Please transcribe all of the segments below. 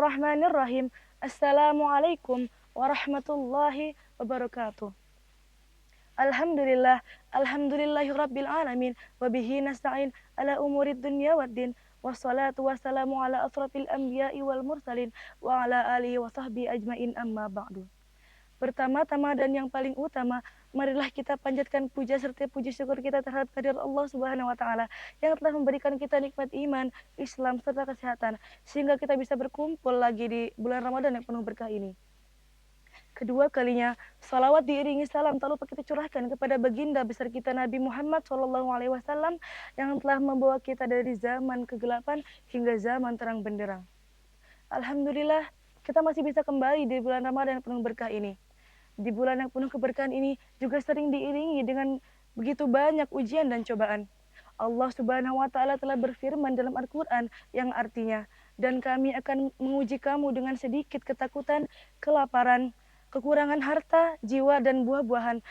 Bismillahirrahmanirrahim. Assalamualaikum warahmatullahi wabarakatuh. Alhamdulillah, alhamdulillahirabbil alamin wa bihi nasta'in ala umurid dunya waddin. Wassalatu wassalamu ala asrafil anbiya'i wal mursalin wa ala alihi wa sahbihi ajmain amma ba'du. Pertama-tama dan yang paling utama, marilah kita panjatkan puja serta puji syukur kita terhadap kehadirat Allah Subhanahu wa taala yang telah memberikan kita nikmat iman, Islam serta kesehatan sehingga kita bisa berkumpul lagi di bulan Ramadan yang penuh berkah ini. Kedua kalinya, salawat diiringi salam tak lupa kita curahkan kepada baginda besar kita Nabi Muhammad SAW yang telah membawa kita dari zaman kegelapan hingga zaman terang benderang. Alhamdulillah, kita masih bisa kembali di bulan Ramadan yang penuh berkah ini. Di bulan yang penuh keberkahan ini juga sering diiringi dengan begitu banyak ujian dan cobaan. Allah Subhanahu wa taala telah berfirman dalam Al-Qur'an yang artinya, "Dan kami akan menguji kamu dengan sedikit ketakutan, kelaparan, kekurangan harta, jiwa dan buah-buahan.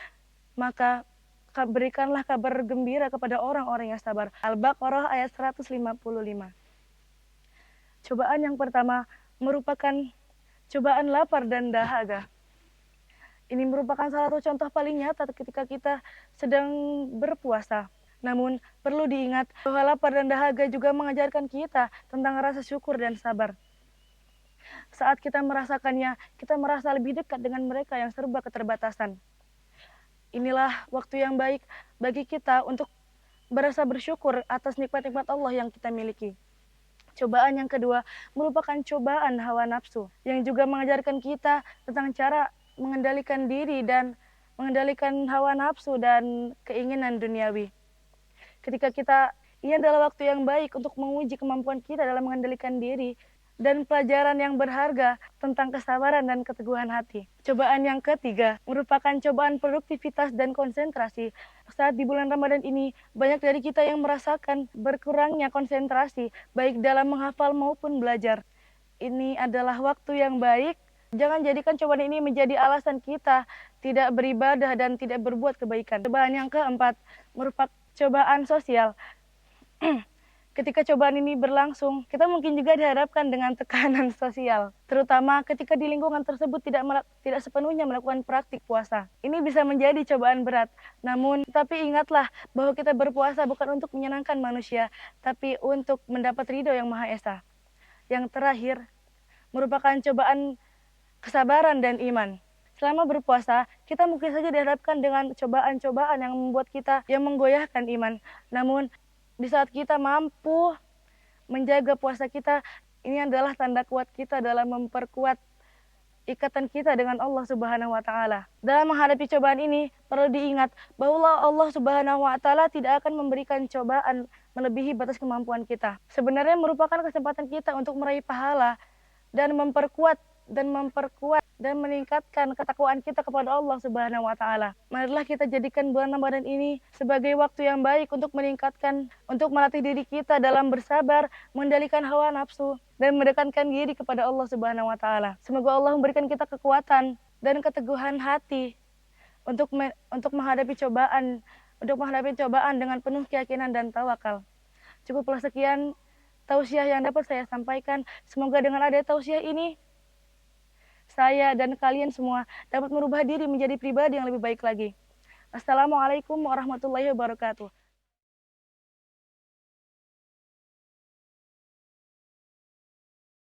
Maka berikanlah kabar gembira kepada orang-orang yang sabar." Al-Baqarah ayat 155. Cobaan yang pertama merupakan cobaan lapar dan dahaga. Ini merupakan salah satu contoh paling nyata ketika kita sedang berpuasa. Namun, perlu diingat bahwa lapar dan dahaga juga mengajarkan kita tentang rasa syukur dan sabar. Saat kita merasakannya, kita merasa lebih dekat dengan mereka yang serba keterbatasan. Inilah waktu yang baik bagi kita untuk berasa bersyukur atas nikmat-nikmat Allah yang kita miliki. Cobaan yang kedua merupakan cobaan hawa nafsu, yang juga mengajarkan kita tentang cara mengendalikan diri dan mengendalikan hawa nafsu dan keinginan duniawi. Ini adalah waktu yang baik untuk menguji kemampuan kita dalam mengendalikan diri dan pelajaran yang berharga tentang kesabaran dan keteguhan hati. Cobaan yang ketiga merupakan cobaan produktivitas dan konsentrasi. Saat di bulan Ramadan ini, banyak dari kita yang merasakan berkurangnya konsentrasi, baik dalam menghafal maupun belajar. Ini adalah waktu yang baik. Jangan jadikan cobaan ini menjadi alasan kita tidak beribadah dan tidak berbuat kebaikan. Cobaan yang keempat merupakan cobaan sosial. Ketika cobaan ini berlangsung, kita mungkin juga dihadapkan dengan tekanan sosial, terutama ketika di lingkungan tersebut tidak sepenuhnya melakukan praktik puasa. Ini bisa menjadi cobaan berat. Tapi ingatlah bahwa kita berpuasa bukan untuk menyenangkan manusia, tapi untuk mendapat ridho yang Maha Esa. Yang terakhir merupakan cobaan kesabaran dan iman. Selama berpuasa, kita mungkin saja dihadapkan dengan cobaan-cobaan yang membuat kita yang menggoyahkan iman. Namun, di saat kita mampu menjaga puasa kita, ini adalah tanda kuat kita dalam memperkuat ikatan kita dengan Allah Subhanahu wa taala. Dalam menghadapi cobaan ini, perlu diingat bahwa Allah Subhanahu wa taala tidak akan memberikan cobaan melebihi batas kemampuan kita. Sebenarnya merupakan kesempatan kita untuk meraih pahala dan memperkuat dan meningkatkan ketakwaan kita kepada Allah Subhanahu wa taala. Marilah kita jadikan bulan Ramadan ini sebagai waktu yang baik untuk melatih diri kita dalam bersabar, mengendalikan hawa nafsu dan mendekatkan diri kepada Allah Subhanahu wa taala. Semoga Allah memberikan kita kekuatan dan keteguhan hati untuk menghadapi cobaan dengan penuh keyakinan dan tawakal. Cukuplah sekian tausiah yang dapat saya sampaikan. Semoga dengan adanya tausiah ini saya dan kalian semua dapat merubah diri menjadi pribadi yang lebih baik lagi. Assalamualaikum warahmatullahi wabarakatuh.